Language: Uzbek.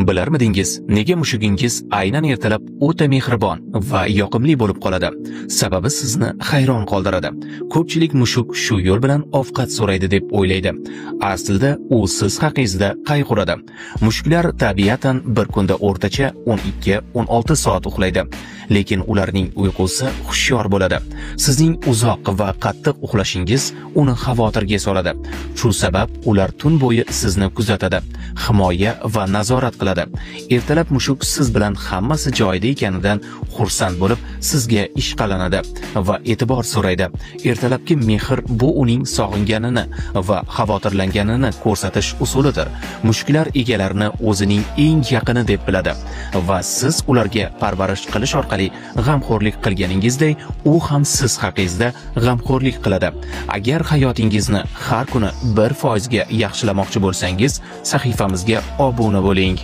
Bilarmidingiz, nega mushugingiz aynan ertalab o'ta mehribon va yoqimli bo'lib qoladi? Sababi sizni hayron qoldiradi. Ko'pchilik mushuk shu yo'l bilan ovqat so'raydi deb o'ylaydi. Aslida u siz haqingizda qayg'uradi. Mushuklar tabiatan bir kunda o'rtacha 12-16 soat uxlaydi. Lekin ularning uyqusi hushyor bo'ladi. Sizning uzoq va qattiq uxlashingiz uni xavotirga soladi. Shu sabab ular tun bo'yi sizni kuzatadi, himoya va nazorat qiladi. Ertalab mushuk siz bilan hammasi joyida ekanidan xursand bo'lib, sizga ishqalanadi va e'tibor so'raydi. Ertalabki mehr bu uning sog'inganini va xavotirlanganini ko'rsatish usulidir. Mushuklar egalarini o'zining eng yaqini deb biladi va siz ularga parvarish qilish orqali g'amxo'rlik qilganingizday, u ham siz haqingizda g'amxo'rlik qiladi. Agar hayotingizni har kuni 1% ga yaxshilamoqchi bo'lsangiz, sahifamizga obuna bo'ling.